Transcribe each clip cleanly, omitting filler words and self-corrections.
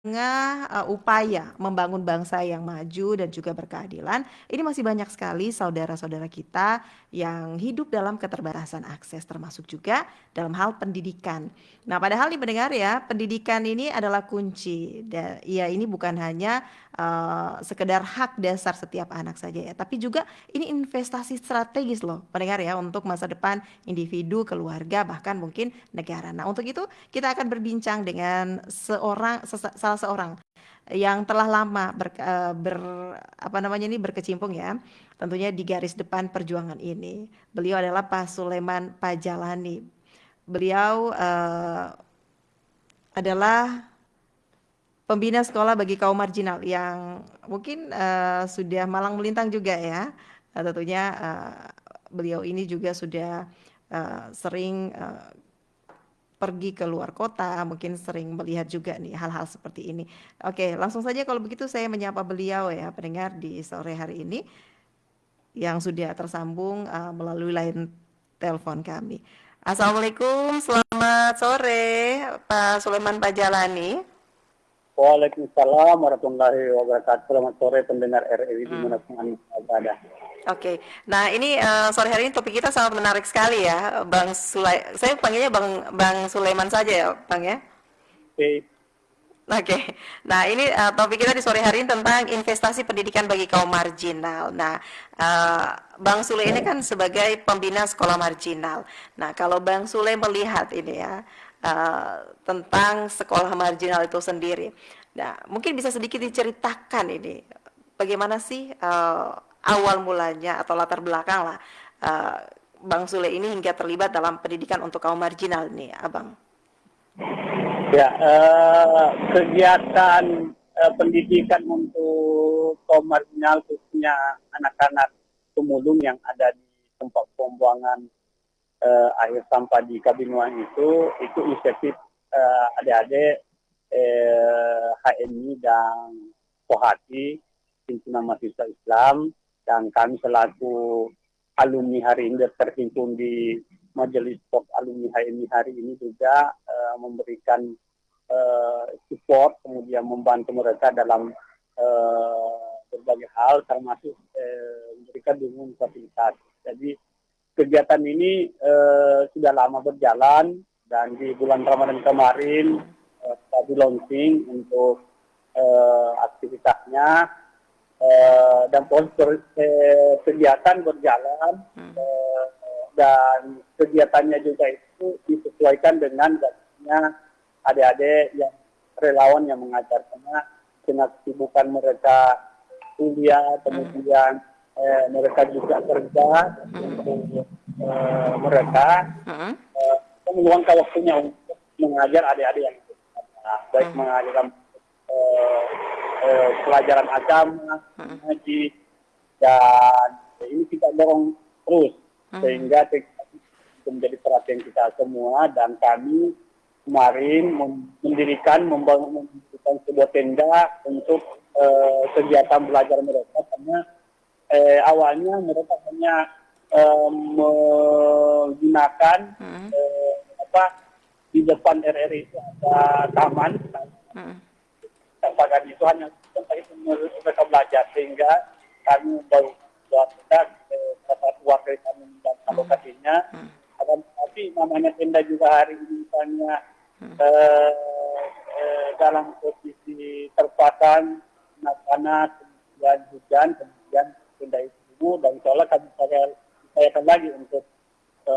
tengah upaya membangun bangsa yang maju dan juga berkeadilan, ini masih banyak sekali saudara-saudara kita yang hidup dalam keterbatasan akses, termasuk juga dalam hal pendidikan. Nah, padahal nih pendengar ya, pendidikan ini adalah kunci. Ya, ini bukan hanya sekedar hak dasar setiap anak saja ya, tapi juga ini investasi strategis loh, pendengar ya, untuk masa depan individu, keluarga, bahkan mungkin negara. Nah, untuk itu kita akan berbincang dengan salah seorang yang telah lama apa namanya ini berkecimpung ya, tentunya di garis depan perjuangan ini. Beliau adalah Pak Sulaiman Pajalani. Beliau adalah pembina sekolah bagi kaum marginal yang mungkin sudah malang melintang juga ya. Tentunya beliau ini juga sudah sering pergi ke luar kota, mungkin sering melihat juga nih hal-hal seperti ini. Oke, langsung saja kalau begitu saya menyapa beliau ya, pendengar di sore hari ini yang sudah tersambung melalui line telepon kami. Assalamualaikum, selamat sore Pak Sulaiman Pajalani. Waalaikumsalam warahmatullahi wabarakatuh. Selamat sore pendengar RRI Hmm. dimanapun Anda berada. Oke, nah ini sore hari ini topik kita sangat menarik sekali ya, Saya panggilnya Bang Sulaiman saja ya, Bang ya. Oke, Oke, nah ini topik kita di sore hari ini tentang investasi pendidikan bagi kaum marginal. Nah, Bang Sule ini kan sebagai pembina sekolah marginal. Nah, kalau Bang Sule melihat ini ya tentang sekolah marginal itu sendiri, nah mungkin bisa sedikit diceritakan ini bagaimana sih awal mulanya atau latar belakang lah uh, Bang Sule ini hingga terlibat dalam pendidikan untuk kaum marginal nih, Abang. ya kegiatan pendidikan untuk kaum marginal khususnya anak-anak pemulung yang ada di tempat pembuangan akhir sampah di Kabinuan itu inisiatif adik-adik HMI dan Kohati, himpunan mahasiswa Islam, dan kami selaku alumni hari ini terhimpun di Majelis Pop Alumni HMI hari ini juga memberikan support, kemudian membantu mereka dalam berbagai hal, termasuk memberikan dukungan fasilitas. Jadi kegiatan ini sudah lama berjalan, dan di bulan Ramadan kemarin kami launching untuk aktivitasnya, dan proses kegiatan berjalan, dan kegiatannya juga itu disesuaikan dengan gajinya adik-adik yang relawan yang mengajar, karena dengan kesibukan mereka kuliah, kemudian mereka juga kerja untuk mereka meluangkan waktunya untuk mengajar adik-adik yang baik mengajarkan pelajaran agama, ngaji, dan ini kita dorong terus sehingga menjadi perhatian kita semua, dan kami kemarin membangun sebuah tenda untuk kegiatan belajar mereka, karena awalnya mereka hanya menggunakan apa di depan RRI itu ada taman, apakah itu hanya tempat itu mereka belajar, sehingga kami baru buat satu warga kami dan alokasinya. Tapi namanya tenda juga hari ini misalnya dalam posisi terpasang panas, kemudian hujan, kemudian tenda itu, dan insya Allah kami upayakan lagi untuk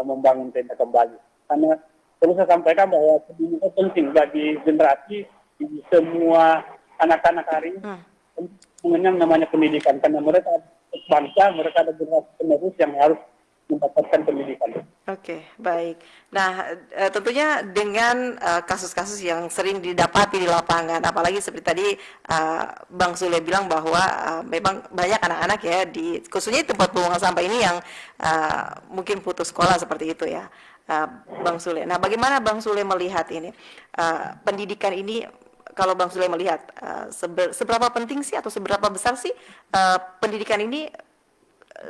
membangun tenda kembali. Karena perlu saya sampaikan bahwa pendidikan penting bagi generasi di semua anak-anak hari ini, mengenyang namanya pendidikan, karena mereka bangsa, mereka ada generasi penerus yang harus mendapatkan pendidikan. Oke, baik. Nah, tentunya dengan kasus-kasus yang sering didapati di lapangan, apalagi seperti tadi Bang Sule bilang bahwa memang banyak anak-anak ya khususnya di tempat pembuangan sampah ini yang mungkin putus sekolah seperti itu ya, Bang Sule. Nah, bagaimana Bang Sule melihat ini pendidikan ini? Kalau Bang Sule melihat seberapa penting sih atau seberapa besar sih pendidikan ini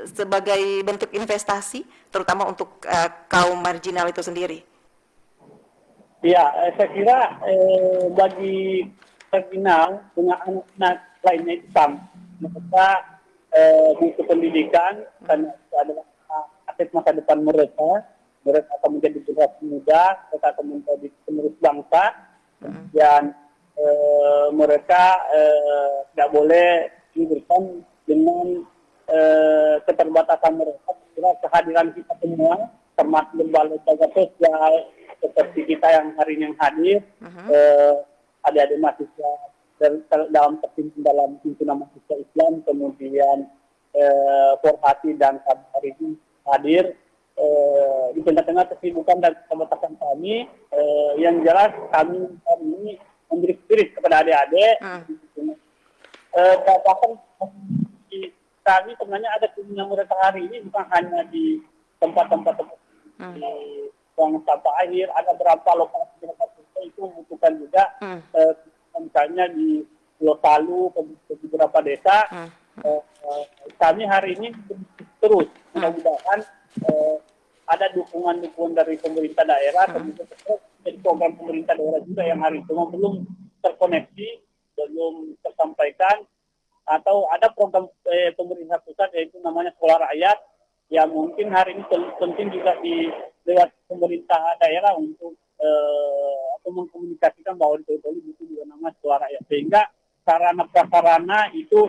sebagai bentuk investasi, terutama untuk kaum marginal itu sendiri? Ya, saya kira bagi marginal dengan anak-anak lainnya itu sama. Mereka butuh pendidikan karena itu adalah aset masa depan mereka. Mereka akan menjadi generasi muda, mereka akan menjadi penerus bangsa. Kemudian mereka tidak boleh diberikan dengan keterbatasan mereka. Kira kehadiran kita semua, termasuk lembaga sosial seperti kita yang hari ini yang hadir, adik-adik mahasiswa dalam terpimpin dalam himpunan mahasiswa Islam, kemudian Forhati dan hari ini hadir di tengah-tengah kesibukan dan keterbatasan kami. Yang jelas kami hari ini memberi spirit kepada adik-adik. Bahkan kami sebenarnya ada kunjungan mereka hari ini bukan hanya di tempat-tempat di buang sampah akhir, ada beberapa lokasi itu membutuhkan juga, misalnya di Pulau Palu, ke beberapa desa. Kami hari ini terus mudah-mudahan ada dukungan-dukungan dari pemerintah daerah, kemudian dari program pemerintah daerah juga yang hari itu belum terkoneksi, belum tersampaikan, atau ada program pemerintah pusat yaitu namanya Sekolah Rakyat yang mungkin hari ini penting juga di lewat pemerintah daerah untuk atau mengkomunikasikan bahwa di Toli butuh juga nama Sekolah Rakyat, sehingga sarana prasarana itu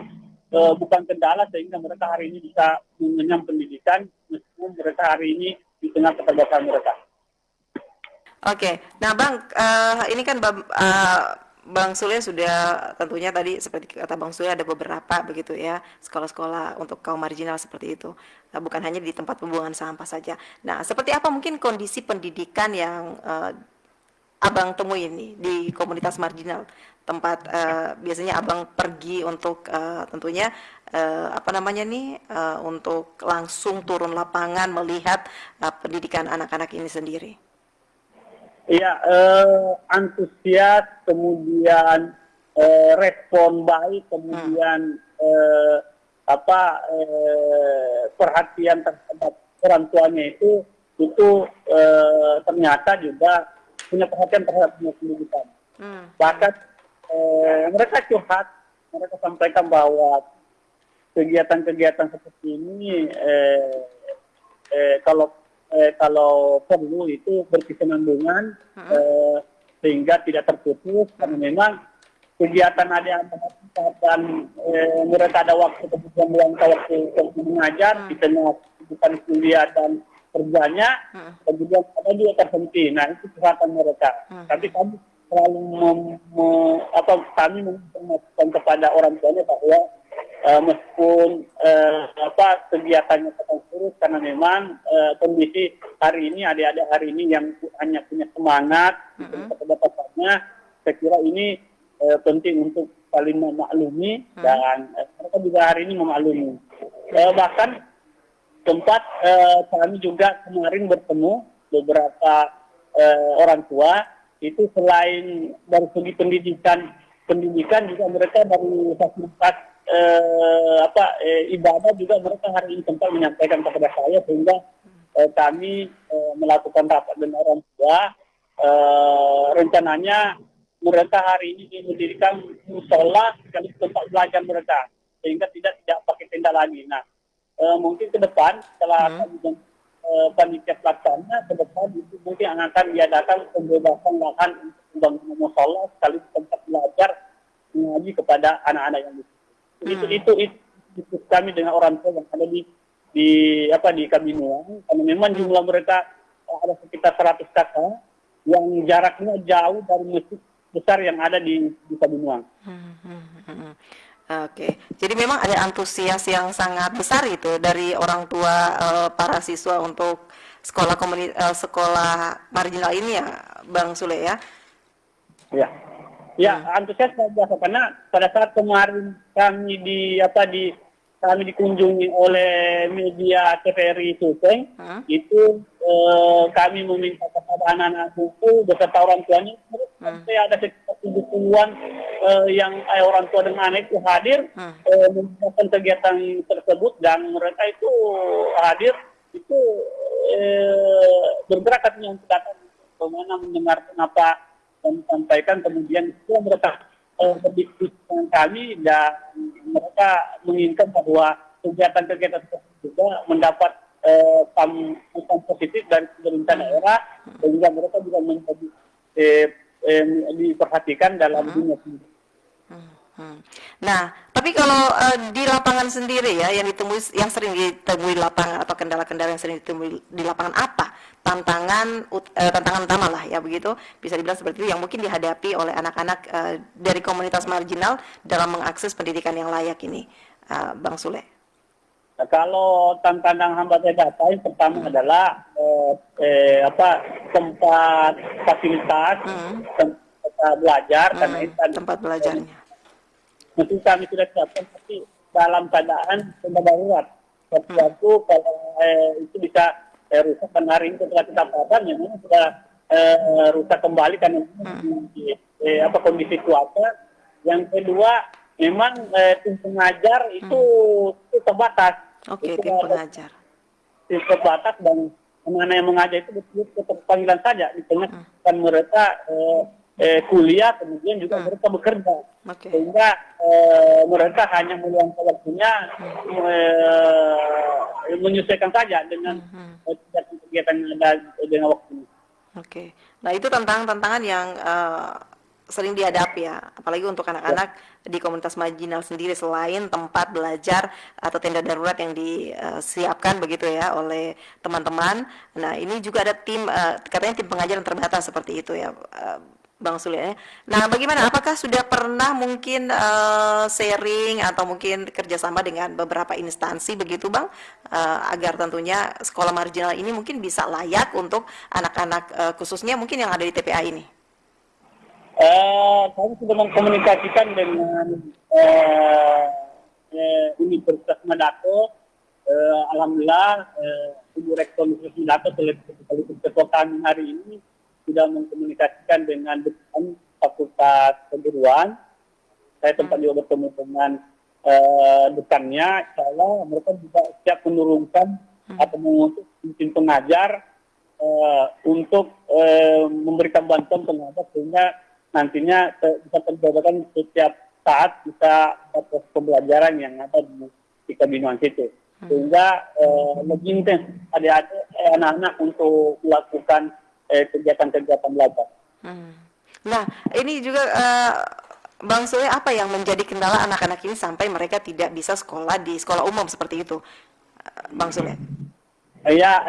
bukan kendala sehingga mereka hari ini bisa mengenyam pendidikan meskipun mereka hari ini di tengah keterbatasan mereka. Oke, nah Bang, ini kan Bang Sule sudah tentunya tadi seperti kata Bang Sule ada beberapa begitu ya sekolah-sekolah untuk kaum marginal seperti itu, bukan hanya di tempat pembuangan sampah saja. Nah, seperti apa mungkin kondisi pendidikan yang Abang temui ini di komunitas marginal tempat biasanya Abang pergi untuk tentunya apa namanya nih untuk langsung turun lapangan melihat pendidikan anak-anak ini sendiri. Iya, antusias, kemudian respon baik, kemudian perhatian terhadap orang tuanya itu ternyata juga punya perhatian terhadap pendidikan. Bahkan mereka curhat, mereka sampaikan bahwa kegiatan-kegiatan seperti ini kalau perlu itu berkesinambungan sehingga tidak terputus, karena memang kegiatan adik-adik dan mereka ada waktu kemudian meluangkan waktu untuk mengajar di tengah kesibukan kuliah dan kerjanya, kemudian ada juga terhenti. Nah, itu kesempatan mereka. Tapi kami selalu kami menginformasikan kepada orang tuanya bahwa meskipun kegiatannya tetap terus, karena memang kondisi hari ini adik-adik hari ini yang hanya punya semangat keterbatasannya, saya kira ini penting untuk saling memaklumi dan mereka juga hari ini memaklumi. Bahkan tempat kami juga kemarin bertemu beberapa orang tua itu selain dari segi pendidikan juga mereka dari fasilitas ibadah juga mereka hari ini sempat menyampaikan kepada saya, sehingga kami melakukan rapat dengan orang tua. Rencananya mereka hari ini mendirikan musola sekaligus tempat belajar mereka, sehingga tidak pakai tenda lagi. Nah, mungkin ke depan setelah kami panitia pelaksana, ke depan itu mungkin akan diadakan pembebasan lahan untuk membangun musola sekaligus tempat belajar mengaji kepada anak-anak yang itu kami dengan orang tua yang ada di Kabinuang, karena memang jumlah mereka ada sekitar 100 kakak yang jaraknya jauh dari masjid besar yang ada di Kabinuang. Oke, jadi memang ada antusias yang sangat besar itu dari orang tua para siswa untuk sekolah marginal ini ya, Bang Sule ya? Ya, antusias biasa, karena pada saat kemarin kami kami dikunjungi oleh media TVRI Sulsel, itu kami meminta kepada anak-anak buku beserta orang tuanya, sampai ada sekitar 70-an yang orang tua dengan anak itu hadir melakukan kegiatan tersebut, dan mereka itu hadir itu bergerak katanya untuk datang bagaimana mendengar apa dan sampaikan, kemudian itu mereka berdiskusi dengan kami dan mereka menginginkan bahwa kegiatan-kegiatan tersebut juga mendapat sambutan positif dari pemerintah daerah sehingga mereka juga menjadi diperhatikan dalam dunia pendidikan. Hmm. Nah, tapi kalau di lapangan sendiri ya, yang sering ditemui di lapangan atau kendala-kendala yang sering ditemui di lapangan apa? Tantangan utama lah ya begitu, bisa dibilang seperti itu yang mungkin dihadapi oleh anak-anak dari komunitas marginal dalam mengakses pendidikan yang layak ini, Bang Sule. Nah, kalau tantangan hambatan data yang pertama adalah tempat fasilitas, tempat belajar karena itu Tempat belajarnya. mesti kami sudah siapkan tapi dalam keadaan darurat. Sesuatu kalau itu bisa rusak dan hari ini setelah kita padam ya memang sudah rusak kembali karena kondisi cuaca. Yang kedua memang tim pengajar itu terbatas. Oke, Itu tim pengajar. tim terbatas dan anak-anak yang mengajar itu betul panggilan saja. Misalnya kan mereka kuliah kemudian juga mereka bekerja. Oke. Sehingga mereka hanya meluangkan waktunya menyesuaikan saja dengan kegiatan yang ada dengan waktu. Oke. Nah, itu tantangan yang sering dihadapi ya, apalagi untuk anak-anak di komunitas marginal sendiri selain tempat belajar atau tenda darurat yang disiapkan begitu ya oleh teman-teman. Nah, ini juga ada tim katanya tim pengajar yang terbatas seperti itu ya, Bang Sule ya. Nah, bagaimana? Apakah sudah pernah mungkin sharing atau mungkin kerjasama dengan beberapa instansi begitu, Bang, agar tentunya sekolah marginal ini mungkin bisa layak untuk anak-anak khususnya mungkin yang ada di TPA ini? Kami sudah mengkomunikasikan dengan Universitas Manado. Alhamdulillah, Ibu Rektor Universitas Manado sekaligus ketua kami hari ini sudah mengkomunikasikan dengan dekan Fakultas Keguruan. Saya sempat juga bertemu dengan dekannya. Insya mereka juga siap menurunkan atau mengutus tim pengajar untuk memberikan bantuan pengajar sehingga nantinya bisa terjadikan setiap saat bisa proses pembelajaran yang ada di kebinuan situ. Sehingga lebih intens adik-adik anak-anak untuk melakukan kegiatan-kegiatan belajar. Nah, ini juga Bang Sule, apa yang menjadi kendala anak-anak ini sampai mereka tidak bisa sekolah di sekolah umum seperti itu, Bang Sule? Ya,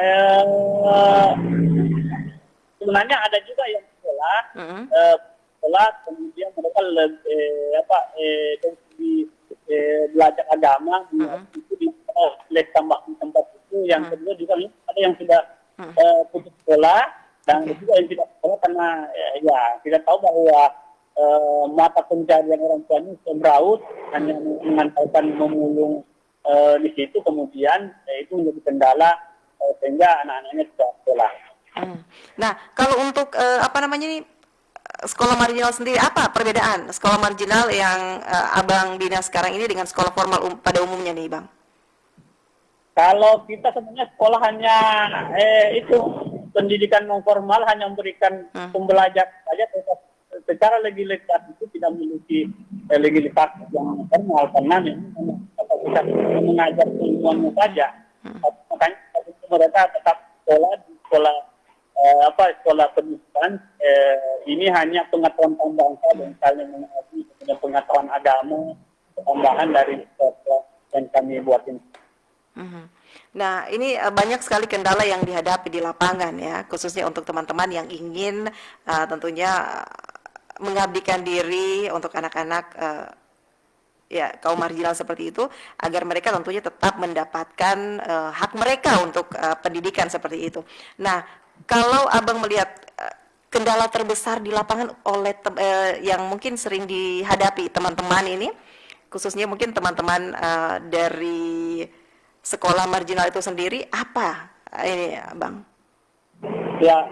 sebenarnya ada juga yang sekolah, kemudian mereka belajar agama itu di les tambah di tempat itu. Yang kedua juga ada yang sudah putus sekolah dan juga yang tidak sekolah karena ya tidak tahu bahwa mata pencarian orang tuanya semraut hanya mengantarkan memulung di situ, kemudian itu menjadi kendala sehingga anak-anaknya tidak sekolah. Nah, kalau untuk sekolah marginal sendiri, apa perbedaan sekolah marginal yang Abang bina sekarang ini dengan sekolah formal pada umumnya nih, Bang? Kalau kita sebenarnya sekolah hanya itu pendidikan non formal hanya memberikan pembelajaran saja, secara legalitas itu tidak memiliki legalitas yang formal karena memang kita mengajar semuanya saja. Makanya mereka tetap sekolah di sekolah pendidikan ini hanya pengetahuan tambahan saja, misalnya mengenai pengetahuan agama tambahan dari sekolah yang kami buat ini. Nah, ini banyak sekali kendala yang dihadapi di lapangan ya, khususnya untuk teman-teman yang ingin tentunya mengabdikan diri untuk anak-anak ya kaum marginal seperti itu, agar mereka tentunya tetap mendapatkan hak mereka untuk pendidikan seperti itu. Nah, kalau Abang melihat kendala terbesar di lapangan oleh yang mungkin sering dihadapi teman-teman ini, khususnya mungkin teman-teman dari sekolah marginal itu sendiri, apa ini, Bang? Ya,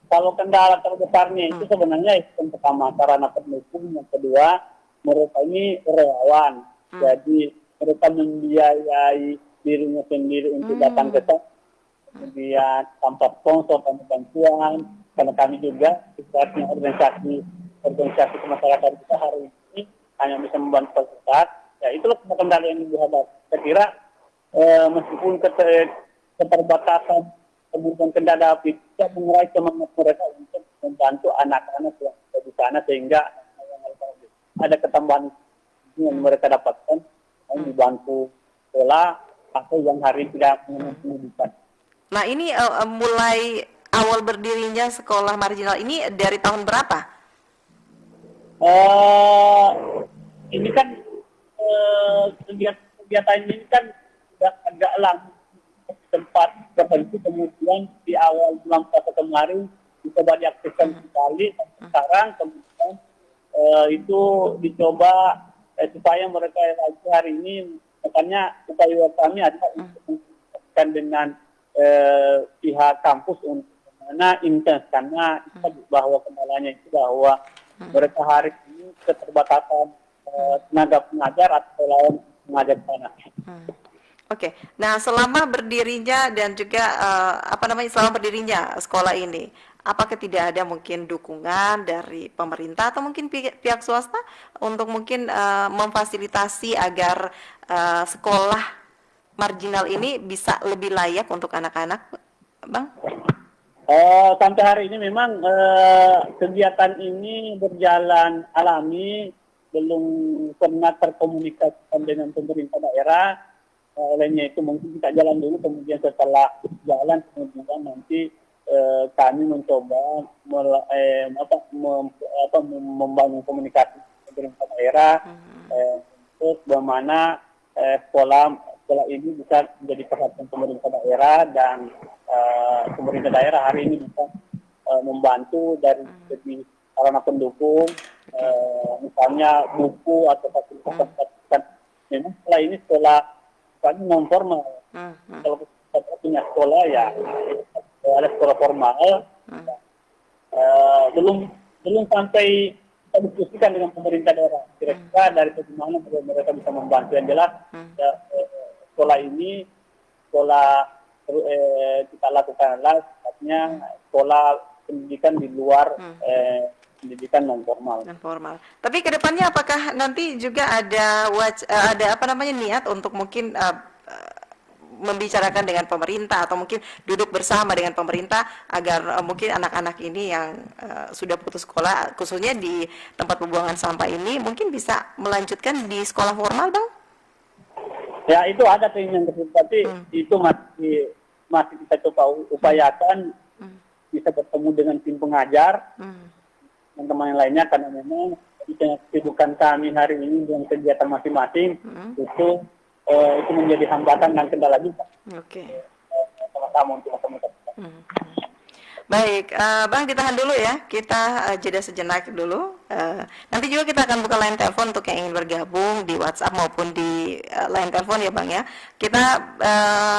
kalau kendala terbesarnya itu sebenarnya yang pertama sarana pendukung, yang kedua mereka ini relawan, jadi mereka membiayai dirinya sendiri untuk datang ke sana, kemudian tanpa sponsor, tanpa bantuan, karena kami juga sifatnya organisasi kemasyarakatan kita hari ini hanya bisa membantu fasilitas. Ya itulah kendala yang dihadapi. Saya kira meskipun keterbatasan kemudian kendala itu tidak mengurai semangat mereka untuk membantu anak-anak yang ada di sana sehingga ada ketambahan yang mereka dapatkan dibantu sekolah atau yang hari tidak memenuhi pendidikan. Nah, ini mulai awal berdirinya sekolah marginal ini dari tahun berapa? Ini kan kegiatan ini kan sudah agak lama tempat tertentu, kemudian di awal bulan puasa kemarin dicoba diaktifkan sekali, sekarang kemudian itu dicoba supaya mereka lagi hari ini, makanya upaya kami adalah untuk mengingatkan dengan pihak kampus untuk mana intens, karena bahwa kendalanya itu bahwa mereka hari ini keterbatasan tenaga pengajar atau lawan pengajar sana. Oke. Nah, selama berdirinya dan juga selama berdirinya sekolah ini, apakah tidak ada mungkin dukungan dari pemerintah atau mungkin pihak swasta untuk mungkin memfasilitasi agar sekolah marginal ini bisa lebih layak untuk anak-anak, Bang? Sampai hari ini memang kegiatan ini berjalan alami, belum pernah terkomunikasikan dengan pemerintah daerah. Olehnya itu mungkin kita jalan dulu, kemudian setelah jalan kemudian nanti kami mencoba membangun komunikasi pemerintah daerah untuk bagaimana sekolah ini bisa menjadi perhatian pemerintah daerah, dan pemerintah daerah hari ini bisa membantu dari segi sarana pendukung, misalnya buku atau fasilitas. Memang sekolah ini sekolah non formal. Kalau kita punya sekolah ya ada sekolah formal. Belum sampai kita diskusikan dengan pemerintah daerah. Kira-kira dari bagaimana mereka bisa membantu. Yang jelas sekolah ini kita lakukan adalah sifatnya sekolah pendidikan di luar pendidikan non formal. Tapi kedepannya apakah nanti juga ada niat untuk mungkin membicarakan dengan pemerintah atau mungkin duduk bersama dengan pemerintah agar mungkin anak-anak ini yang sudah putus sekolah, khususnya di tempat pembuangan sampah ini, mungkin bisa melanjutkan di sekolah formal, Bang? Ya, itu ada keinginan tersebut, tapi itu masih kita coba upayakan bisa bertemu dengan tim pengajar teman-teman yang lainnya, karena memang kesibukan kami hari ini dengan kegiatan masing-masing itu menjadi hambatan dan kendala juga. Oke. Sama-sama untuk masyarakat. Baik, Bang, ditahan dulu ya, kita jeda sejenak dulu. Nanti juga kita akan buka line telepon untuk yang ingin bergabung di WhatsApp maupun di line telepon ya, Bang ya. Kita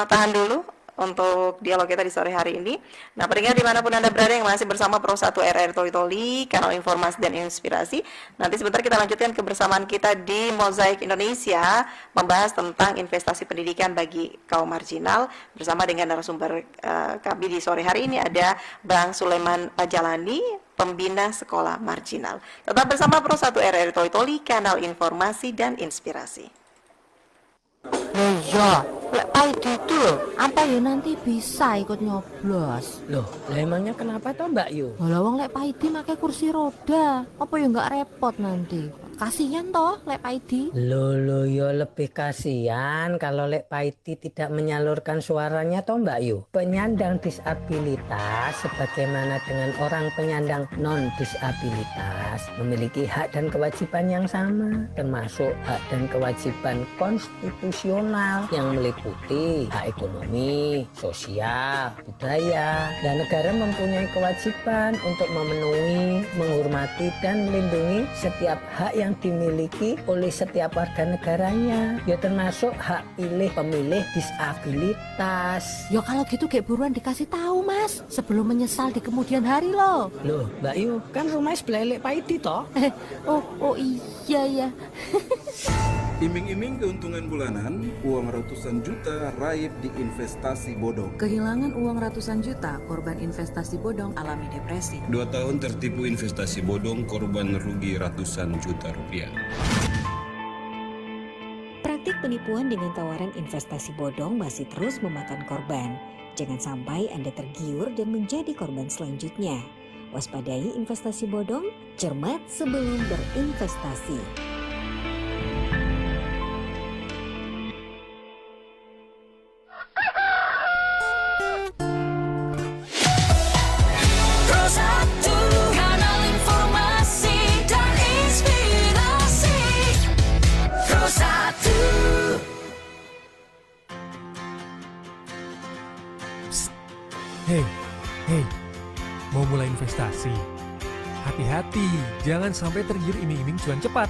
tahan dulu untuk dialog kita di sore hari ini. Nah, pendengar dimanapun Anda berada yang masih bersama Pro 1 RR Toli Toli, kanal informasi dan inspirasi. Nanti sebentar kita lanjutkan kebersamaan kita di Mozaik Indonesia, membahas tentang investasi pendidikan bagi kaum marginal, bersama dengan narasumber kami di sore hari ini ada Bang Sulaiman Pajalani, pembina sekolah marginal. Tetap bersama Pro 1 RR Toli Toli, kanal informasi dan inspirasi. Iya, Lek Paidi itu loh, apa ya nanti bisa ikut nyoblos? Loh, lah emangnya kenapa toh Mbak Yu? Walau wong Lek Paidi pakai kursi roda, apa ya nggak repot nanti? Kasihan toh Lek Paidi. Loh, yo lebih kasihan kalau Lek Paidi tidak menyalurkan suaranya toh Mbak Yu. Penyandang disabilitas sebagaimana dengan orang penyandang non disabilitas memiliki hak dan kewajiban yang sama, termasuk hak dan kewajiban konstitusional yang meliputi hak ekonomi, sosial, budaya, dan negara mempunyai kewajiban untuk memenuhi, menghormati, dan melindungi setiap hak yang dimiliki oleh setiap warga negaranya, ya termasuk hak pilih pemilih disabilitas. Ya kalau gitu kayak buruan dikasih tahu Mas, sebelum menyesal di kemudian hari loh. Loh Mbak Yu, kan rumahnya sebelah Lek Paidi toh? Oh iya ya. Iming-iming keuntungan bulanan, uang ratusan juta raib di investasi bodong. Kehilangan uang ratusan juta, korban investasi bodong alami depresi. 2 tahun tertipu investasi bodong, korban rugi ratusan juta rupiah. Praktik penipuan dengan tawaran investasi bodong masih terus memakan korban. Jangan sampai Anda tergiur dan menjadi korban selanjutnya. Waspadai investasi bodong, cermat sebelum berinvestasi. Hei, mau mulai investasi? Hati-hati, jangan sampai tergiur iming-iming cuan cepat.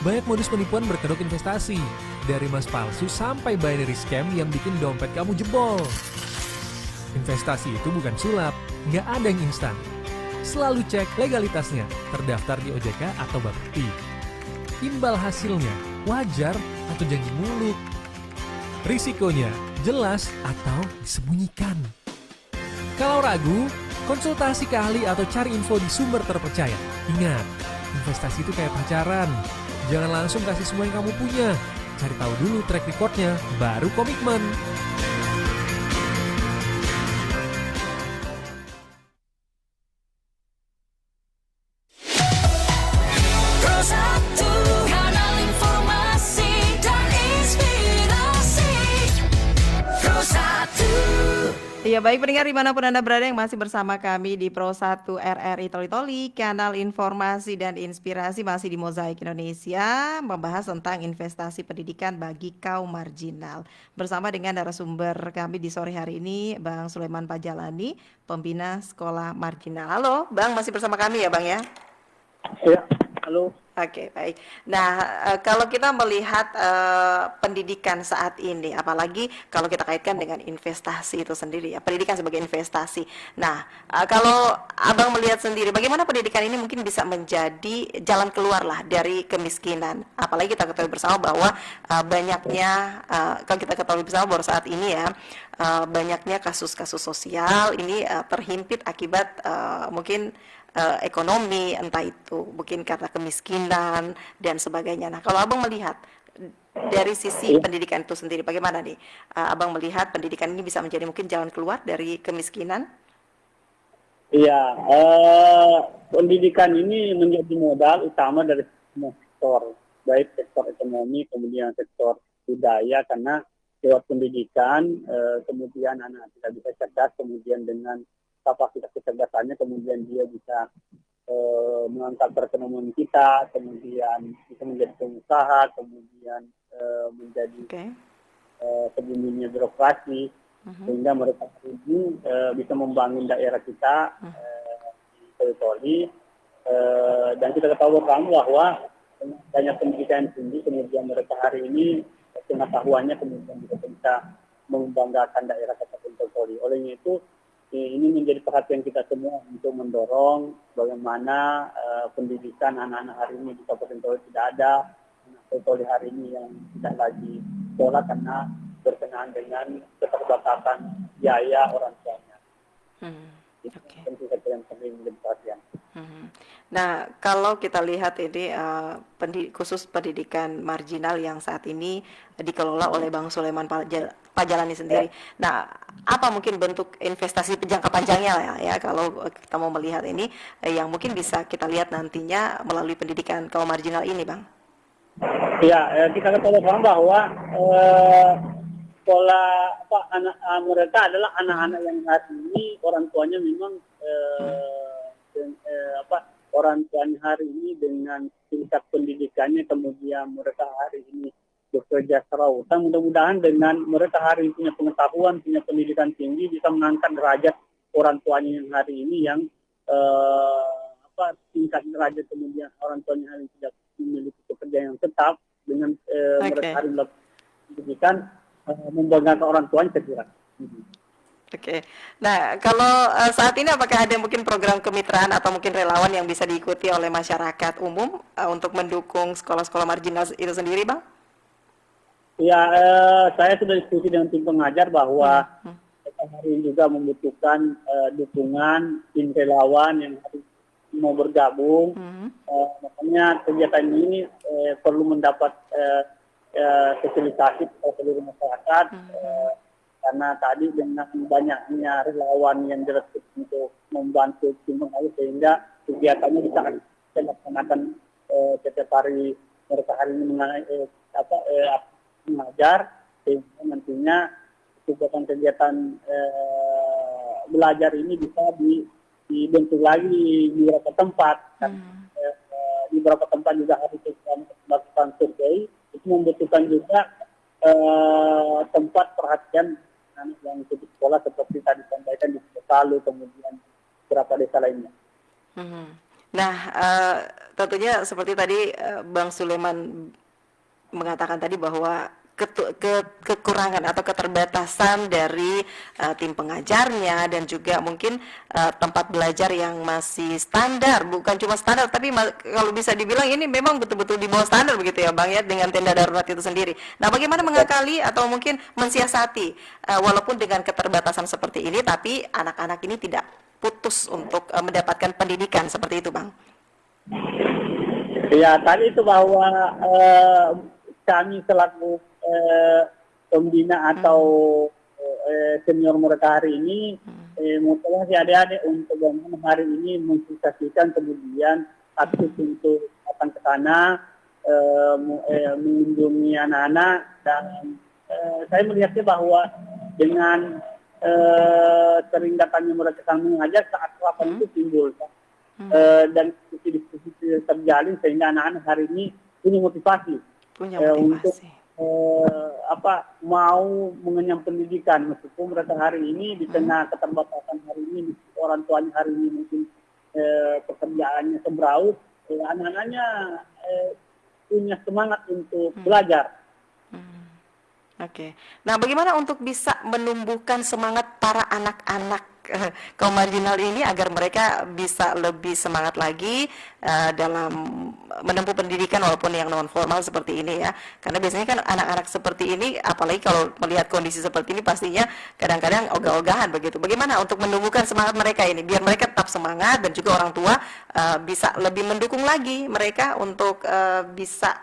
Banyak modus penipuan berkedok investasi, dari emas palsu sampai binary scam yang bikin dompet kamu jebol. Investasi itu bukan sulap, nggak ada yang instan. Selalu cek legalitasnya, terdaftar di OJK atau Bapepti. Imbal hasilnya, wajar atau janji muluk. Risikonya, jelas atau disembunyikan. Kalau ragu, konsultasi ke ahli atau cari info di sumber terpercaya. Ingat, investasi itu kayak pacaran. Jangan langsung kasih semua yang kamu punya. Cari tahu dulu track recordnya, baru komitmen. Ya baik pendengar dimanapun Anda berada yang masih bersama kami di Pro 1 RRI Toli Toli, kanal informasi dan inspirasi masih di Mozaik Indonesia, membahas tentang investasi pendidikan bagi kaum marginal. Bersama dengan narasumber kami di sore hari ini, Bang Sulaiman Pajalani, pembina sekolah marginal. Halo Bang, masih bersama kami ya Bang ya? Ya, halo. Oke, baik. Nah, kalau kita melihat pendidikan saat ini, apalagi kalau kita kaitkan dengan investasi itu sendiri, ya, pendidikan sebagai investasi. Nah, kalau Abang melihat sendiri, bagaimana pendidikan ini mungkin bisa menjadi jalan keluar lah dari kemiskinan. Apalagi kita ketahui bersama bahwa banyaknya, kalau kita ketahui bersama bahwa saat ini ya, banyaknya kasus-kasus sosial ini terhimpit akibat mungkin ekonomi, entah itu mungkin karena kemiskinan dan sebagainya. Nah, kalau Abang melihat dari sisi pendidikan itu sendiri, bagaimana nih? Abang melihat pendidikan ini bisa menjadi mungkin jalan keluar dari kemiskinan? Iya, pendidikan ini menjadi modal utama dari semua sektor, baik sektor ekonomi, kemudian sektor budaya, karena lewat pendidikan, kemudian anak tidak bisa cerdas, kemudian dengan kapasitas kecerdasannya, kemudian dia bisa mengangkat perekonomian kita, kemudian bisa menjadi pengusaha, kemudian menjadi pembimbingnya birokrasi, sehingga mereka ini bisa membangun daerah kita di Toli, dan kita ketahui bahwa banyak pendidikan yang tinggi, kemudian mereka hari ini pengetahuannya kemudian bisa membanggakan daerah Kabupaten Toli. Olehnya itu ini menjadi perhatian kita semua untuk mendorong bagaimana pendidikan anak-anak hari ini di Kabupaten Toli tidak ada anak Toli hari ini yang tidak lagi sekolah karena berkenaan dengan keterbatasan biaya orang tuanya. Tentu saja yang penting menjadi perhatian. Nah, kalau kita lihat ini khusus pendidikan marginal yang saat ini dikelola oleh Bang Sulaiman Pajalani sendiri. Nah, apa mungkin bentuk investasi jangka panjangnya lah ya kalau kita mau melihat ini yang mungkin bisa kita lihat nantinya melalui pendidikan kaum marginal ini, Bang? Ya, kita ketahui bahwa sekolah anak mereka adalah anak-anak yang hari ini orang tuanya memang orang tuanya hari ini dengan tingkat pendidikannya, kemudian mereka hari ini bekerja secara utang. Mudah-mudahan dengan mereka hari ini punya pengetahuan, punya pendidikan tinggi, bisa mengangkat derajat orang tuanya yang hari ini yang tingkat derajat, kemudian orang tuanya hari ini tidak memiliki pekerjaan yang tetap, dengan mereka hari ini pendidikan membanggakan orang tuanya, saya kira. Oke. Nah, kalau saat ini apakah ada mungkin program kemitraan atau mungkin relawan yang bisa diikuti oleh masyarakat umum untuk mendukung sekolah-sekolah marginal itu sendiri, Bang? Ya, saya sudah diskusi dengan tim pengajar bahwa kita hari ini juga membutuhkan dukungan tim relawan yang harus mau bergabung. Makanya kegiatan ini perlu mendapat sosialisasi kepada seluruh masyarakat. Karena tadi dengan banyaknya relawan yang direkrut untuk membantu tim pengajar sehingga kegiatannya bisa dilaksanakan setiap hari mereka hari ini mengajar sehingga nantinya kegiatan belajar ini bisa dibentuk lagi di beberapa tempat. Di beberapa tempat juga harus melakukan survei, itu membutuhkan juga tempat perhatian anak yang di sekolah seperti tadi disampaikan di Palu, kemudian beberapa desa lainnya. Nah, tentunya seperti tadi Bang Suleman mengatakan tadi bahwa kekurangan atau keterbatasan dari tim pengajarnya dan juga mungkin tempat belajar yang masih standar, bukan cuma standar tapi kalau bisa dibilang ini memang betul-betul di bawah standar begitu ya Bang ya, dengan tenda darurat itu sendiri. Nah, bagaimana mengakali atau mungkin mensiasati walaupun dengan keterbatasan seperti ini tapi anak-anak ini tidak putus untuk mendapatkan pendidikan seperti itu Bang? Ya, tadi itu bahwa kami selaku pembina atau senior mereka hari ini motivasi adik-adik untuk bagaimana hari ini mensosialisasikan kemudian aktif untuk datang ke sana mengunjungi anak-anak dan saya melihatnya bahwa dengan sering datangnya mereka kami mengajar saat kerapan itu timbul dan diskusi terjalin sehingga anak-anak hari ini punya motivasi. Untuk mau mengenyam pendidikan meskipun mereka hari ini di tengah keterbatasan hari ini orang tuanya hari ini mungkin pekerjaannya sembraut, anak-anaknya punya semangat untuk belajar. Oke. Nah, bagaimana untuk bisa menumbuhkan semangat para anak-anak kaum marginal ini agar mereka bisa lebih semangat lagi dalam menempuh pendidikan walaupun yang non formal seperti ini ya. Karena biasanya kan anak-anak seperti ini apalagi kalau melihat kondisi seperti ini pastinya kadang-kadang ogah-ogahan begitu. Bagaimana untuk menumbuhkan semangat mereka ini biar mereka tetap semangat dan juga orang tua bisa lebih mendukung lagi mereka untuk bisa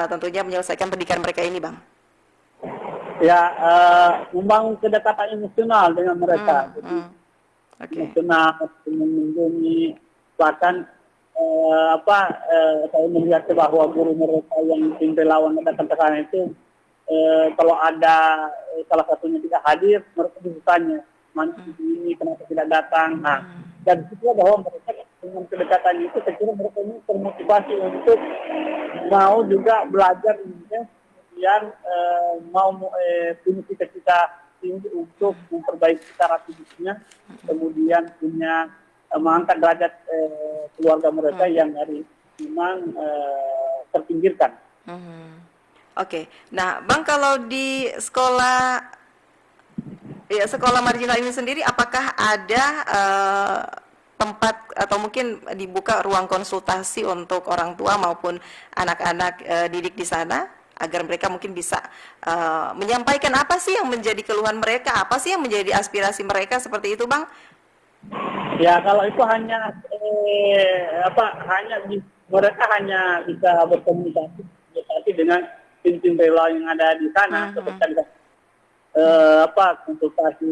tentunya menyelesaikan pendidikan mereka ini, Bang? Ya, membangun kedekatan emosional dengan mereka. Jadi, emosional, mengunjungi, bahkan saya melihat bahwa guru mereka yang tim relawan datang ke sana itu, kalau ada salah satunya tidak hadir, mereka ditanya, mana ini, kenapa tidak datang. Nah, dan juga bahwa mereka dengan kedekatan itu, saya kira mereka ini termotivasi untuk mau juga belajar yang mau punya cita-cita tinggi untuk memperbaiki cara hidupnya, kemudian punya mengangkat derajat keluarga mereka yang hari memang terpinggirkan. Oke. Nah, Bang, kalau di sekolah marginal ini sendiri, apakah ada tempat atau mungkin dibuka ruang konsultasi untuk orang tua maupun anak-anak didik di sana? Agar mereka mungkin bisa menyampaikan apa sih yang menjadi keluhan mereka, apa sih yang menjadi aspirasi mereka seperti itu, Bang? Ya, kalau itu hanya mereka hanya bisa berkomunikasi dengan tim-tim relawan yang ada di sana, seperti konsultasi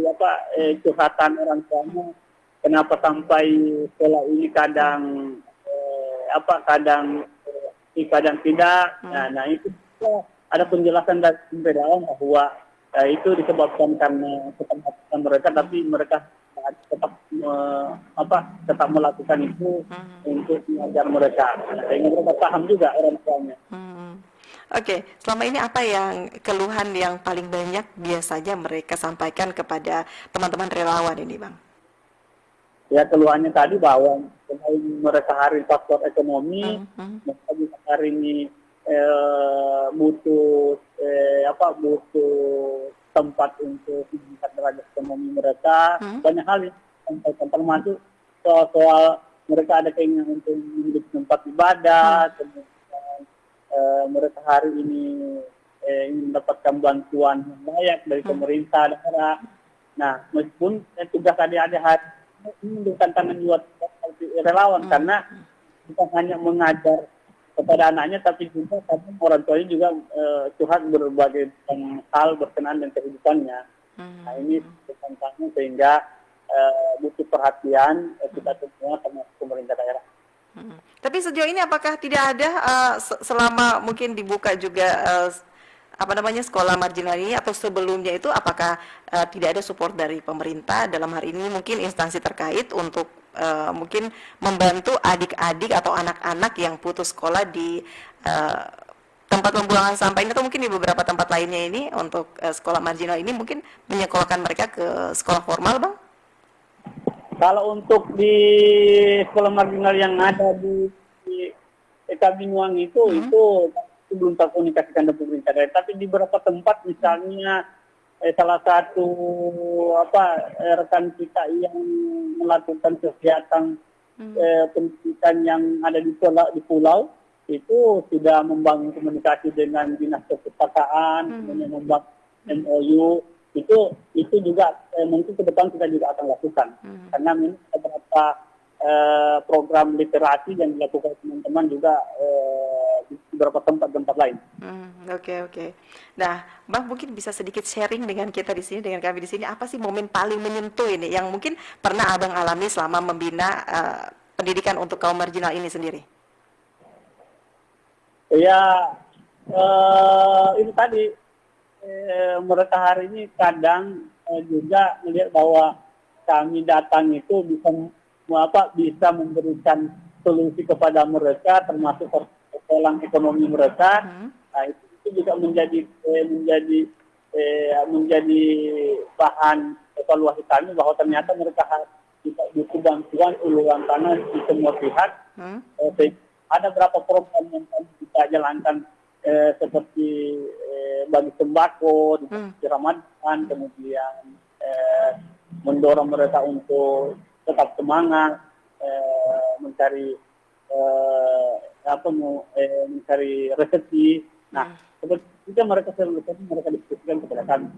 curhatan orang tuanya, kenapa sampai sekolah ini kadang tidak. Nah itu ada penjelasan dari relawan bahwa itu disebabkan karena keterbatasan mereka, tapi mereka tetap melakukan itu untuk mengajar mereka. Sehingga mereka paham juga orang tuanya. Oke, selama ini apa yang keluhan yang paling banyak biasanya mereka sampaikan kepada teman-teman relawan ini, Bang? Ya, keluhannya tadi bahwa mereka hari faktor ekonomi, mereka juga hari ini butuh tempat untuk meningkat derajat ekonomi mereka. Banyak hal yang termasuk soal mereka ada keinginan untuk memiliki tempat ibadah, kemudian mereka hari ini ingin mendapatkan bantuan yang layak dari pemerintah daerah. Nah, meskipun tugas adik-adik ini bukan tantangan buat relawan karena bukan hanya mengajar kepada anaknya, tapi juga kadang orang tuanya juga curhat berbagai hal berkenaan dengan kehidupannya. Nah, ini tantangan sehingga butuh perhatian kita semua sama pemerintah daerah. Tapi sejauh ini apakah tidak ada selama mungkin dibuka juga sekolah marginal ini atau sebelumnya itu apakah tidak ada support dari pemerintah dalam hari ini mungkin instansi terkait untuk mungkin membantu adik-adik atau anak-anak yang putus sekolah di tempat pembuangan sampah ini atau mungkin di beberapa tempat lainnya ini untuk sekolah marginal ini mungkin menyekolahkan mereka ke sekolah formal, Bang? Kalau untuk di sekolah marginal yang ada di Kabinuang itu belum terkomunikasikan dengan pemerintah daerah. Tapi di beberapa tempat misalnya salah satu rekan kita yang melakukan kegiatan pendidikan yang ada di pulau itu sudah membangun komunikasi dengan dinas perpustakaan, kemudian membangun MOU. Itu juga mungkin ke depan kita juga akan lakukan karena memang beberapa program literasi yang dilakukan teman-teman juga di beberapa tempat-tempat lain. Oke. Nah, Bang mungkin bisa sedikit sharing dengan kita di sini, dengan kami di sini, apa sih momen paling menyentuh ini yang mungkin pernah Abang alami selama membina pendidikan untuk kaum marginal ini sendiri? Ya, ini tadi mereka hari ini kadang juga melihat bahwa kami datang itu bisa memberikan solusi kepada mereka termasuk persoalan ekonomi mereka. Nah, itu juga menjadi bahan evaluasi kami bahwa ternyata mereka butuh bantuan uluran tanah di semua pihak. Ada beberapa program yang kami bisa jalankan seperti bagi sembako di Ramadan, kemudian mendorong mereka untuk tetap semangat mencari rezeki. Nah, seperti itu mereka diskusikan kepada kami.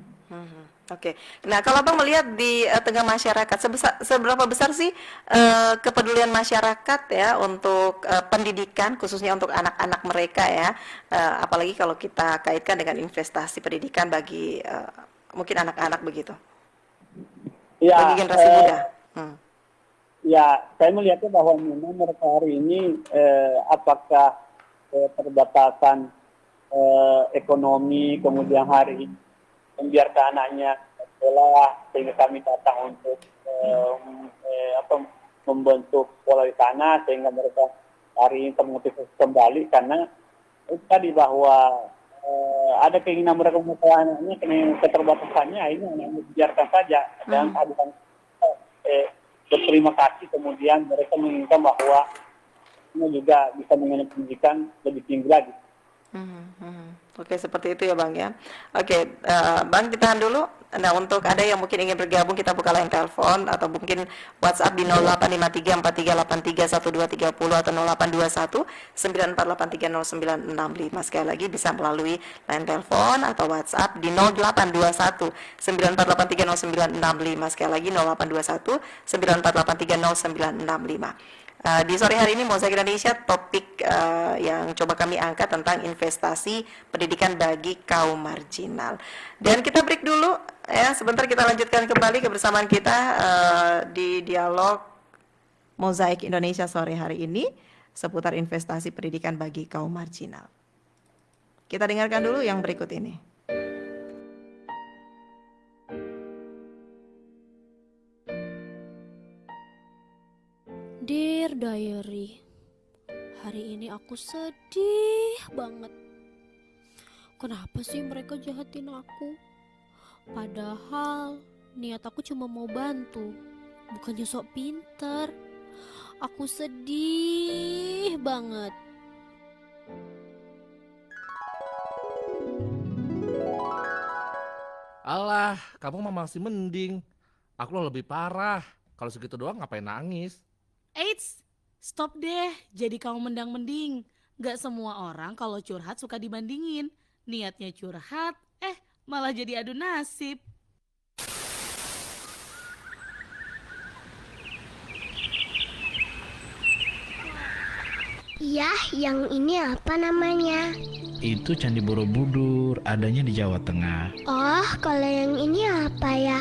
Oke. Nah, kalau Abang melihat di tengah masyarakat, seberapa besar sih kepedulian masyarakat ya untuk pendidikan, khususnya untuk anak-anak mereka ya, apalagi kalau kita kaitkan dengan investasi pendidikan bagi mungkin anak-anak begitu, ya, bagi generasi muda. Ya, saya melihatnya bahwa memang mereka hari ini apakah perbatasan ekonomi, kemudian hari ini membiarkan anaknya sekolah, sehingga kami datang untuk membentuk sekolah di sana sehingga mereka hari ini termotivasi kembali karena itu tadi bahwa ada keinginan mereka membuka anaknya karena keterbatasannya ini anaknya biarkan saja dan bukan berterima kasih kemudian mereka menginginkan bahwa ini juga bisa mengenai pendidikan lebih tinggi lagi. Oke, seperti itu ya Bang ya. Oke, Bang ditahan dulu. Nah, untuk ada yang mungkin ingin bergabung, kita buka line telepon atau mungkin WhatsApp di 085343131230 atau 0821 94830965. Sekali lagi bisa melalui line telepon atau WhatsApp di 0821 94830965. Sekali lagi 0821 94830965. Di sore hari ini Mozaik Indonesia topik yang coba kami angkat tentang investasi pendidikan bagi kaum marginal. Dan kita break dulu ya, sebentar kita lanjutkan kembali kebersamaan kita di dialog Mozaik Indonesia sore hari ini seputar investasi pendidikan bagi kaum marginal. Kita dengarkan dulu yang berikut ini. Dear Diary, hari ini aku sedih banget. Kenapa sih mereka jahatin aku? Padahal niat aku cuma mau bantu, bukannya sok pinter. Aku sedih banget. Alah, kamu mah masih mending. Aku lo lebih parah. Kalau segitu doang ngapain nangis? Eits, stop deh jadi kamu mendang-mending. Gak semua orang kalau curhat suka dibandingin. Niatnya curhat, malah jadi adu nasib. Iya, yang ini apa namanya? Itu Candi Borobudur, adanya di Jawa Tengah. Oh, kalau yang ini apa ya?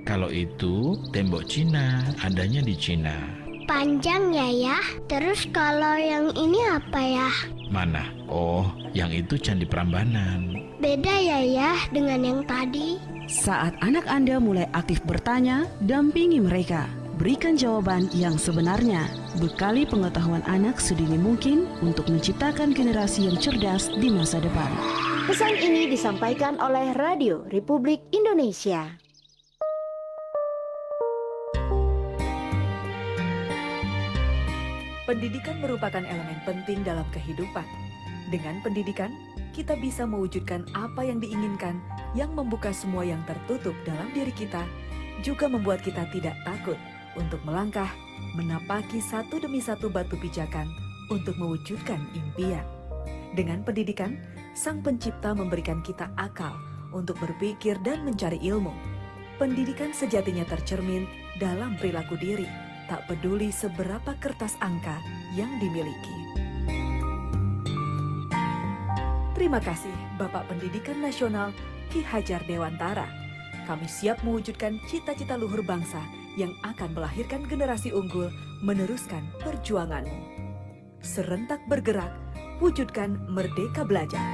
Kalau itu tembok Cina, adanya di Cina. Panjang ya? Terus kalau yang ini apa ya? Mana? Oh, yang itu Candi Prambanan. Beda ya dengan yang tadi? Saat anak Anda mulai aktif bertanya, dampingi mereka. Berikan jawaban yang sebenarnya. Bekali pengetahuan anak sedini mungkin untuk menciptakan generasi yang cerdas di masa depan. Pesan ini disampaikan oleh Radio Republik Indonesia. Pendidikan merupakan elemen penting dalam kehidupan. Dengan pendidikan, kita bisa mewujudkan apa yang diinginkan, yang membuka semua yang tertutup dalam diri kita, juga membuat kita tidak takut untuk melangkah, menapaki satu demi satu batu pijakan untuk mewujudkan impian. Dengan pendidikan, Sang Pencipta memberikan kita akal untuk berpikir dan mencari ilmu. Pendidikan sejatinya tercermin dalam perilaku diri, tak peduli seberapa kertas angka yang dimiliki. Terima kasih Bapak Pendidikan Nasional Ki Hajar Dewantara. Kami siap mewujudkan cita-cita luhur bangsa yang akan melahirkan generasi unggul meneruskan perjuanganmu. Serentak bergerak, wujudkan Merdeka Belajar.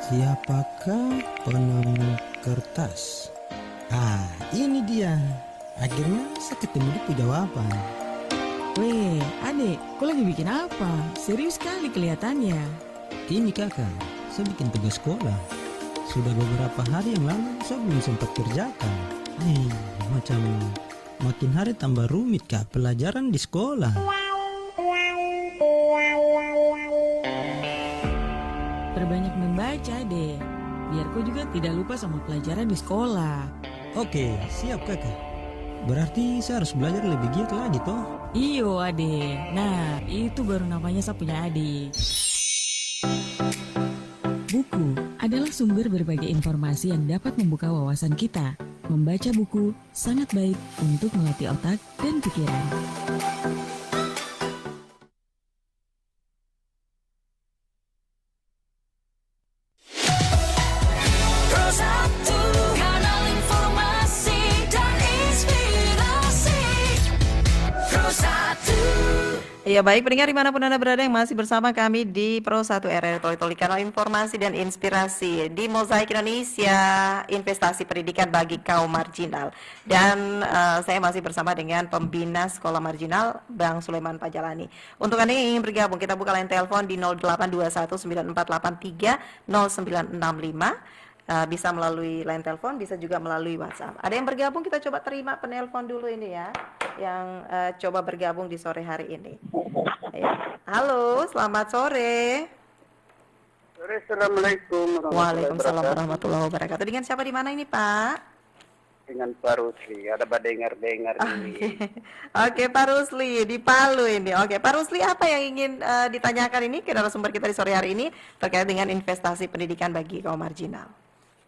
Siapakah penemu kertas? Ini dia. Akhirnya saya ketemu di jawaban. Weh, adek, kau lagi bikin apa? Serius sekali kelihatannya. Ini kakak, saya bikin tugas sekolah. Sudah beberapa hari yang lalu saya belum sempat kerjakan. Macam makin hari tambah rumit kak pelajaran di sekolah. Perbanyak membaca deh, biar kau juga tidak lupa sama pelajaran di sekolah. Oke, siap kakak. Berarti saya harus belajar lebih giat lagi toh? Iyo adek, nah itu baru namanya saya punya adik. Buku adalah sumber berbagai informasi yang dapat membuka wawasan kita. Membaca buku sangat baik untuk melatih otak dan pikiran. Ya baik pendengar dimanapun Anda berada yang masih bersama kami di Pro 1 RR Toli kanal informasi dan inspirasi di Mozaik Indonesia, investasi pendidikan bagi kaum marginal. Dan saya masih bersama dengan pembina sekolah marginal Bang Sulaiman Pajalani. Untuk Anda yang ingin bergabung, kita buka line telepon di 082194830965. Bisa melalui line telepon, bisa juga melalui WhatsApp. Ada yang bergabung, kita coba terima penelpon dulu ini ya, yang coba bergabung di sore hari ini. Ya. Halo, selamat sore. Assalamualaikum Waalaikumsalam warahmatullahi wabarakatuh. Dengan siapa di mana ini Pak? Dengan Pak Rusli, ada dengar-dengar ini. Oke Pak Rusli, di Palu ini. Oke Pak Rusli, apa yang ingin ditanyakan ini ke narasumber kita di sore hari ini terkait dengan investasi pendidikan bagi kaum marginal?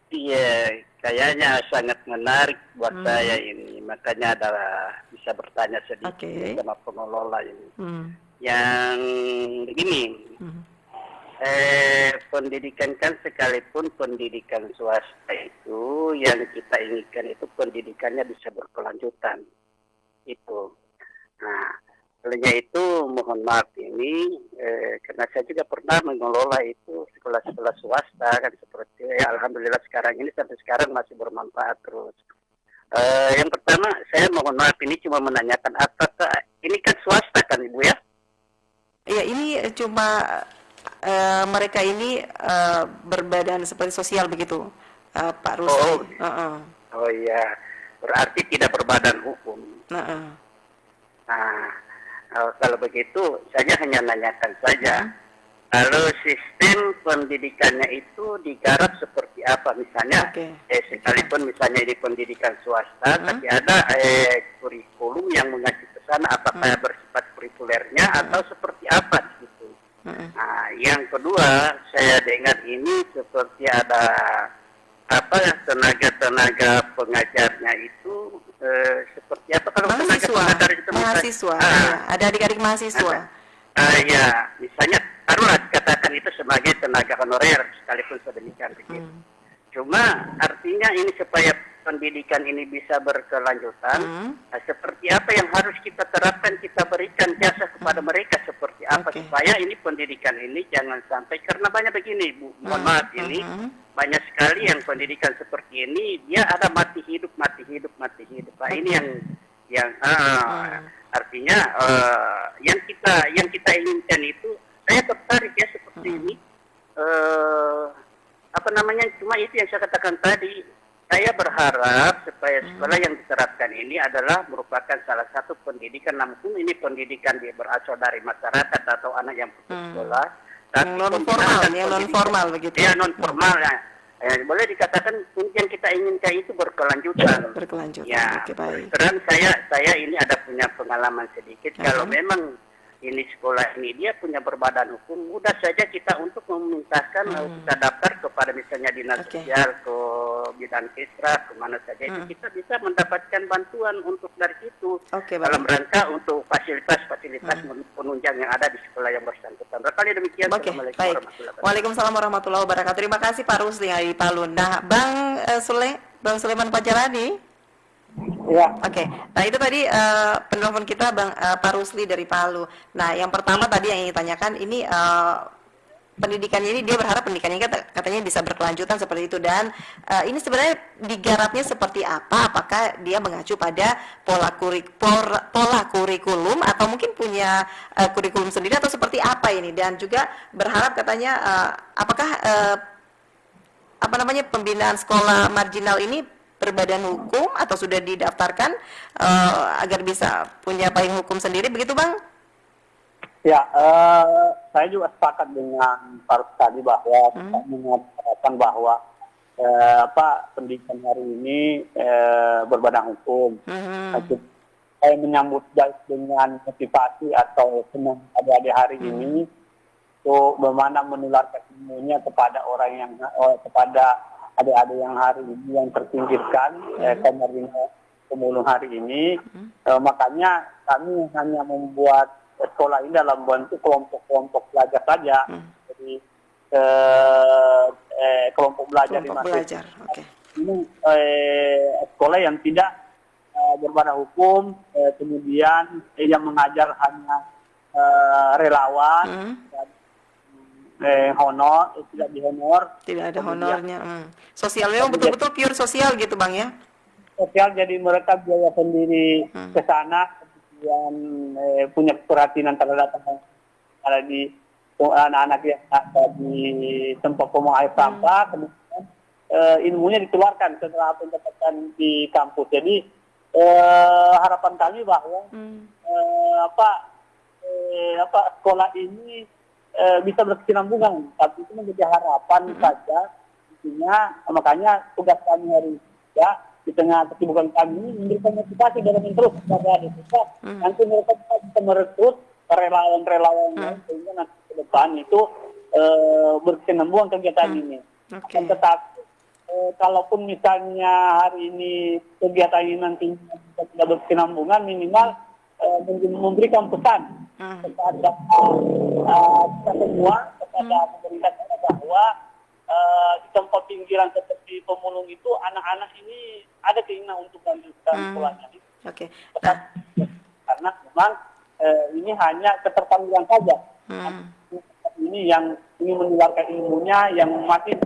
Iya, kayaknya sangat menarik buat saya ini. Makanya bisa bertanya sedikit sama pengelola ini. Yang begini, pendidikan kan sekalipun pendidikan swasta itu yang kita inginkan itu pendidikannya bisa berkelanjutan. Itu. Nah, olehnya itu mohon maaf ini karena saya juga pernah mengelola itu sekolah-sekolah swasta kan seperti alhamdulillah sekarang ini sampai sekarang masih bermanfaat terus. Yang pertama saya mohon maaf ini cuma menanyakan apakah ini kan swasta kan Ibu ya? Iya, ini cuma mereka ini berbadan seperti sosial begitu, Pak Rusli. Oh iya, berarti tidak berbadan hukum. Nah, kalau begitu saya hanya nanyakan saja. Kalau sistem pendidikannya itu digarap seperti apa? Misalnya, sekalipun misalnya di pendidikan swasta, tapi ada kurikulum yang mengacu ke sana, apakah bersifat kurikulernya atau seperti apa gitu. Nah, yang kedua, saya dengar ini seperti ada tenaga pengajarnya itu seperti apa kalau tenaga pengajar itu mahasiswa, ada adik-adik mahasiswa. Ya, misalnya taruhlah dikatakan itu sebagai tenaga honorer sekalipun sedemikian begitu. Cuma artinya ini supaya pendidikan ini bisa berkelanjutan, seperti apa yang harus kita terapkan, kita berikan jasa kepada mereka seperti apa supaya ini pendidikan ini jangan sampai, karena banyak begini Bu, mohon maaf ini banyak sekali yang pendidikan seperti ini dia ada mati hidup. Nah, ini yang artinya yang kita inginkan itu, saya tertarik ya seperti ini. Cuma itu yang saya katakan tadi. Saya berharap supaya sekolah yang diterapkan ini adalah merupakan salah satu pendidikan, namun ini pendidikan dia berasal dari masyarakat atau anak yang putus sekolah. Non formal begitu. Ya, non formal ya. Boleh dikatakan yang kita inginkan itu berkelanjutan. Ya, terus saya ini ada punya pengalaman sedikit. Kalau memang ini sekolah ini dia punya berbadan hukum, mudah saja kita untuk memintakan kita daftar kepada misalnya dinas sosial, ke bidang kesra, kemana saja itu kita bisa mendapatkan bantuan untuk dari situ dalam rangka untuk fasilitas penunjang yang ada di sekolah yang bersangkutan. Barangkali demikian. Assalamualaikum warahmatullahi wabarakatuh. Waalaikumsalam warahmatullahi wabarakatuh. Terima kasih Pak Rusli yang ada di Palu. Nah, Bang Sulaiman Pajarani. Ya. Oke. Nah, itu tadi penelpon kita Pak Rusli dari Palu. Nah, yang pertama tadi yang ingin tanyakan ini pendidikannya ini, dia berharap pendidikannya katanya bisa berkelanjutan seperti itu, dan ini sebenarnya digarapnya seperti apa? Apakah dia mengacu pada pola kurikulum atau mungkin punya kurikulum sendiri atau seperti apa ini? Dan juga berharap katanya apakah pembinaan sekolah marginal ini berbadan hukum atau sudah didaftarkan agar bisa punya payung hukum sendiri, begitu Bang? Ya, saya juga sepakat dengan Pak tadi bahwa kita mengatakan bahwa pendidikan hari ini berbadan hukum. Saya menyambut baik dengan motivasi atau senang adik-adik hari ini untuk bagaimana menularkan ilmunya kepada orang yang kepada adik-adik yang hari ini yang terpinggirkan pemulung hari ini. Makanya kami hanya membuat sekolah ini dalam bentuk kelompok-kelompok belajar saja. Jadi kelompok belajar di masjid. Ini sekolah yang tidak berbadan hukum, kemudian yang mengajar hanya relawan, honor, tidak dihonor. Tidak ada honornya. Sosial memang betul-betul pure sosial gitu Bang ya? Sosial, jadi mereka biaya sendiri ke sana, kemudian punya perhatian terhadap ada di anak-anak yang ada di tempat pembuangan air sampah, kemudian ilmunya dikeluarkan setelah pendapatan di kampus. Jadi harapan kami bahwa sekolah ini bisa berkesinambungan, tapi itu menjadi harapan saja. Intinya, makanya tugas kami hari ini di tengah kesibukan kami memberikan motivasi dalam terus kepada desa. Nanti mereka bisa merekrut relawan-relawan sehingga nanti ke depan itu berkesinambungan kegiatan ini. Tetapi kalaupun misalnya hari ini kegiatan ini nanti tidak berkesinambungan, minimal memberikan pesan kepada kita semua, kepada pemerintah bahwa di tempat pinggiran seperti pemulung itu anak-anak ini ada keinginan untuk melanjutkan sekolahnya. Karena memang ini hanya keterpanggilan saja. Ini yang ingin menularkan ilmunya yang masih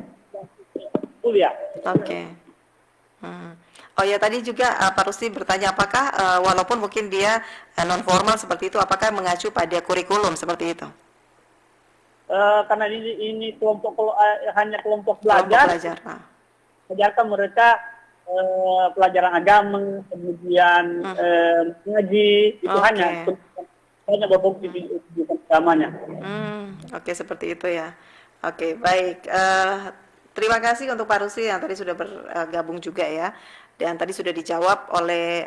kuliah. Oh ya, tadi juga Pak Rusli bertanya apakah walaupun mungkin dia non formal seperti itu, apakah mengacu pada kurikulum seperti itu? Karena ini hanya kelompok belajar. Ajarkan mereka pelajaran agama, kemudian ngaji, itu hanya berfungsi di namanya. Oke, seperti itu ya. Oke, baik. Terima kasih untuk Pak Rusli yang tadi sudah bergabung juga ya. Dan tadi sudah dijawab oleh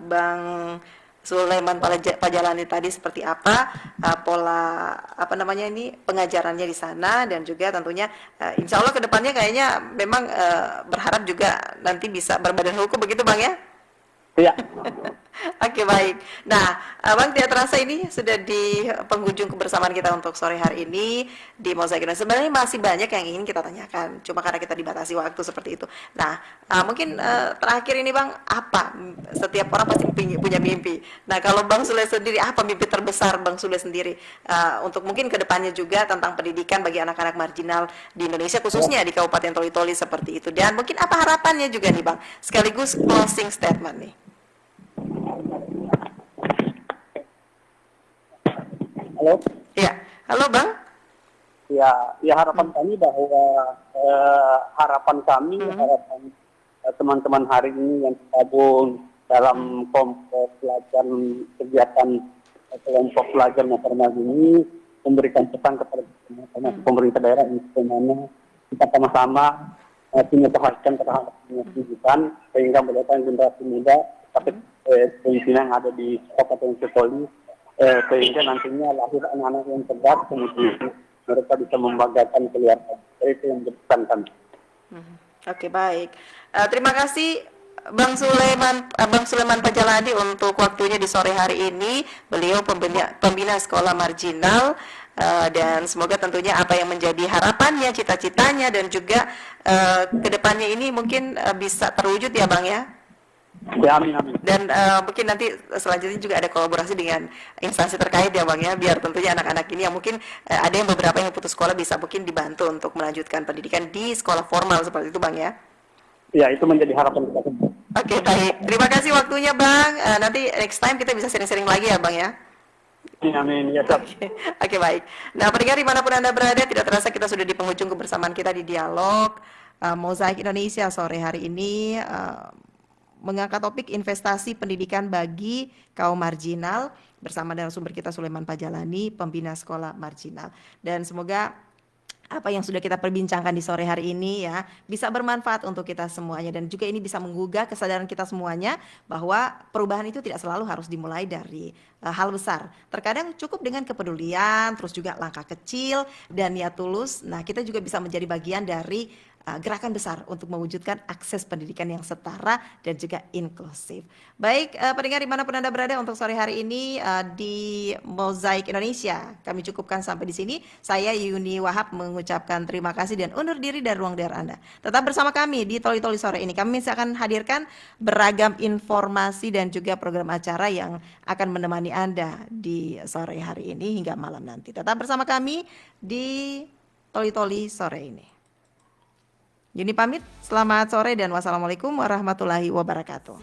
Bang Sulaiman Pajalani tadi seperti apa pola pengajarannya di sana, dan juga tentunya insya Allah kedepannya kayaknya memang berharap juga nanti bisa berbadan hukum, begitu Bang ya? Iya. Oke, baik. Nah, Bang, tidak terasa ini sudah di penghujung kebersamaan kita untuk sore hari ini di Mozaik Indonesia. Sebenarnya masih banyak yang ingin kita tanyakan, cuma karena kita dibatasi waktu seperti itu. Nah, mungkin terakhir ini Bang, apa setiap orang pasti punya mimpi. Nah, kalau Bang Sule sendiri, apa mimpi terbesar Bang Sule sendiri untuk mungkin kedepannya juga tentang pendidikan bagi anak-anak marginal di Indonesia, khususnya di Kabupaten Toli-Toli seperti itu. Dan mungkin apa harapannya juga nih Bang, sekaligus closing statement nih. Halo? Ya, halo Bang. Ya harapan kami bahwa harapan teman-teman hari ini yang tergabung dalam kelompok pelajar kegiatan kelompok pelajar nasional ini memberikan pesan kepada pemerintah daerah untuk bagaimana kita sama-sama punya perhatian terhadap pendidikan sehingga mendapatkan generasi muda tapi pemimpinan yang ada di Kabupaten Toli, sehingga nantinya lahir anak-anak yang cerdas, kemudian mereka bisa membanggakan keluarga. Itu yang dipesan kami. Oke, baik. Terima kasih Bang Sulaiman Pajalani untuk waktunya di sore hari ini. Beliau pembina sekolah marginal, dan semoga tentunya apa yang menjadi harapannya, cita-citanya, dan juga kedepannya ini mungkin bisa terwujud ya Bang ya. Ya, amin. Dan mungkin nanti selanjutnya juga ada kolaborasi dengan instansi terkait ya Bang ya, biar tentunya anak-anak ini yang mungkin ada yang beberapa yang putus sekolah bisa mungkin dibantu untuk melanjutkan pendidikan di sekolah formal seperti itu Bang ya. Ya, itu menjadi harapan kita semua. Oke, baik. Terima kasih waktunya Bang. Nanti next time kita bisa sering-sering lagi ya Bang ya. Amin. Ya, Oke, baik. Nah, pendengar dimanapun Anda berada, tidak terasa kita sudah di penghujung kebersamaan kita di dialog Mozaik Indonesia sore hari ini, mengangkat topik investasi pendidikan bagi kaum marginal bersama narasumber kita Sulaiman Pajalani, pembina sekolah marginal. Dan semoga apa yang sudah kita perbincangkan di sore hari ini ya bisa bermanfaat untuk kita semuanya, dan juga ini bisa menggugah kesadaran kita semuanya bahwa perubahan itu tidak selalu harus dimulai dari hal besar. Terkadang cukup dengan kepedulian, terus juga langkah kecil dan niat tulus. Nah, kita juga bisa menjadi bagian dari gerakan besar untuk mewujudkan akses pendidikan yang setara dan juga inklusif. Baik, pendengar dimanapun Anda berada, untuk sore hari ini di Mozaik Indonesia kami cukupkan sampai di sini. Saya Yuni Wahab mengucapkan terima kasih dan undur diri dari ruang dengar Anda. Tetap bersama kami di Toli-Toli sore ini. Kami akan hadirkan beragam informasi dan juga program acara yang akan menemani Anda di sore hari ini hingga malam nanti. Tetap bersama kami di Toli-Toli sore ini. Yuni pamit, selamat sore dan wassalamualaikum warahmatullahi wabarakatuh.